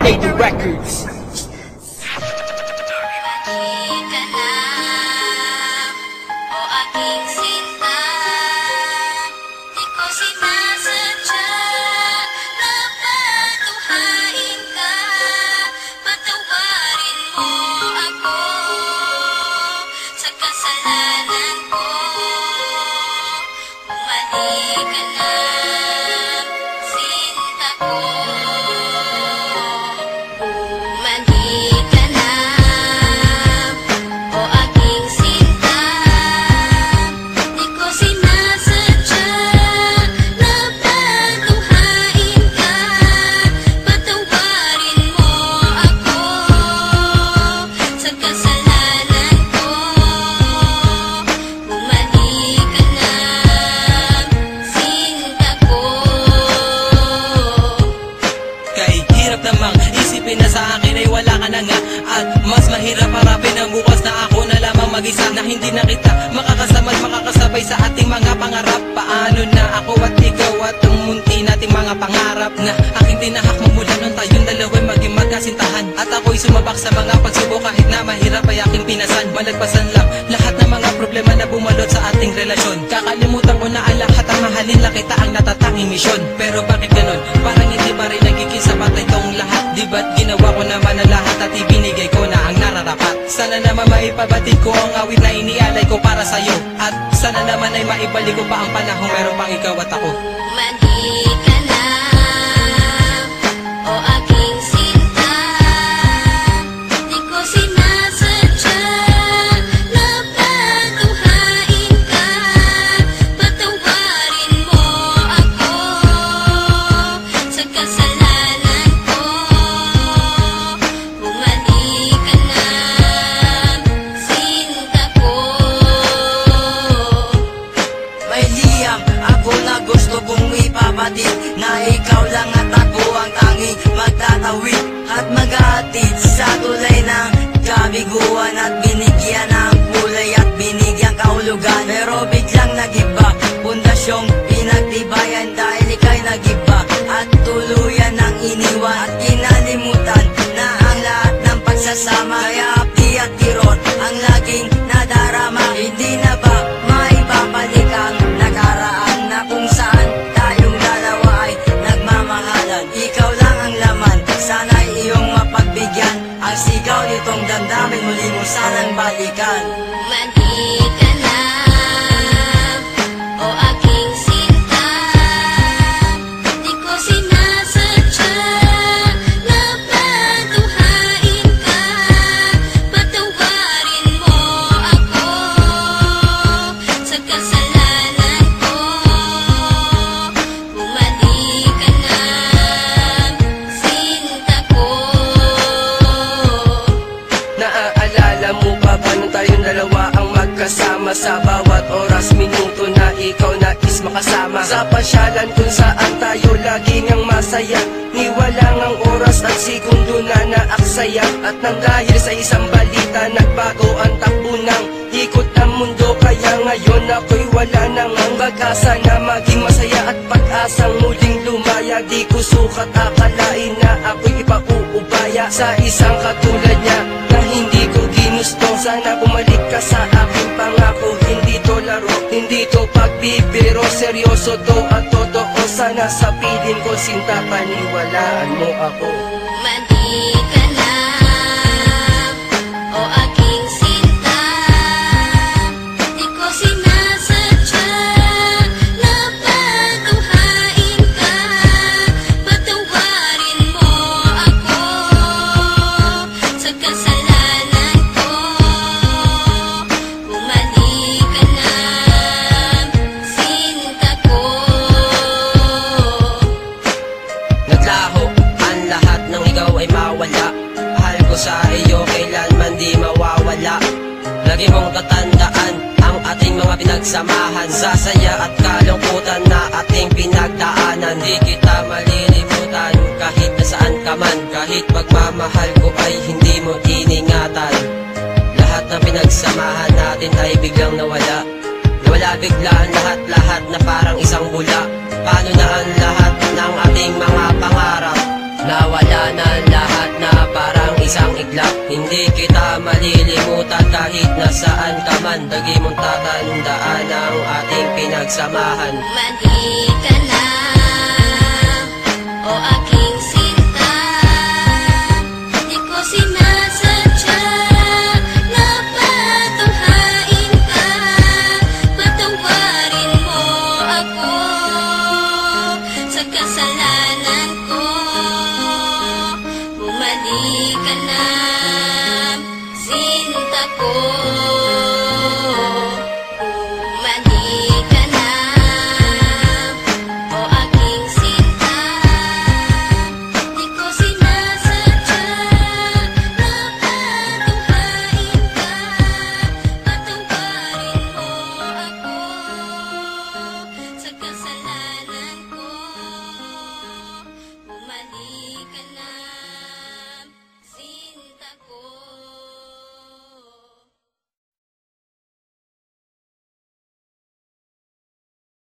Lady Records. Isipin na sa akin ay wala ka na nga, at mas mahirap harapin ang bukas na ako na lamang mag-isa, na hindi na kita makakasama at makakasabay sa ating mga pangarap. Paano na ako at ikaw at ang munti nating mga pangarap na aking tinahak mula nung tayong dalawa'y maging magkasintahan. At ako'y sumabak sa mga pagsubok kahit na mahirap ay aking pinasan. Malagpasan lang lahat ng mga problema na bumalot sa ating relasyon. Kakalimutan ko na ang lahat, ang mahalin lang kita ang natatanging misyon. Pero bakit ganon? Parang hindi pa rin nagiging sapat itong lahat. Di ba't ginawa ko naman ang lahat at ibinigay ko na ang nararapat? Sana naman maipabatid ko ang awit na inialay ko para sa'yo, at sana naman ay maibalik ko pa ang panahon meron pang ikaw at ako. Mandi ka na, o aking sinta. Di ko sinasadya na patuhain ka. Patawarin mo ako sa kasalanan ko. Bumalik ka na, sinta ko. May liyam ako na gusto kong ipabatid, na ikaw lang at ako ang tanging magtatawid at maghahatid sa tulay ng kabiguan, at binigyan ng kulay at binigyan kahulugan. Pero biglang nagiba, pundasyong pinagtibayan dahil ika'y nagiba at tuluyan ng iniwan, at kinalimutan na ang lahat ng pagsasama. Kaya api at kirot ang laging nadarama. Hindi na ba maibabalik ang nakaraan na kung saan tayong dalawa ay nagmamahalan? Ikaw lang ang laman, sana'y iyong mapagbigyan. Ang sigaw nitong damdamin muli mo sanang balikan. Mandi ka na, o aking sinta. Di ko sinasadya na patuhain ka. Patawarin mo ako sa kasalanan ko. Bumalik ka na, sinta ko. Naaalala mo pa ba nung tayong dalawa ang magkasama? Sa bawat oras, minuto na ikaw nais makasama. Sa pasyalan kung saan tayo laging ang masaya, ni walang ang oras at segundo na naaksaya. At nang dahil sa isang balita, nagbago ang takbo ng ikot ng mundo. Kaya ngayon ako'y wala nang ang pag-asa na maging masaya at pag-asang muling lumaya. Di ko sukat akalain na ako'y ipauubaya sa isang katulad niya na hindi ko ginusto. Sana bumalik ka sa aking pangako. Hindi to laro, hindi to pagbibiro, seryoso to at totoo. Sana sa piling ko, sinta, paniwalaan mo ako. Mandi ka na, o aking sinta. Di ko sinasadya na patuhain ka. Patawarin mo ako sa kasalanan ko. Bumalik ka na, sinta ko. Naglaho ang lahat ng ikaw ay mawala. Mahal ko sa iyo kailanman di mawawala. Lagi mong tatandaan ang ating mga pinagsamahan, sa saya at kalungkutan na ating pinagdaanan. Di kita malilimutan kahit nasaan ka man. Kahit pagmamahal ko ay hindi mo iningatan. Lahat ng pinagsamahan natin ay biglang nawala. Nawala bigla ang lahat-lahat na parang isang bula. Paano na ang lahat ng ating mga pangarap? Nawala na ang lahat isang iglap. Hindi kita malilimutan kahit nasaan ka man. Lagi mong tatandaan ang ating pinagsamahan. Mali ka na, o aking sinta. Di ko sinasadya na patunghain ka. Patawarin mo ako sa kasalanan ko. Bumalik ka na.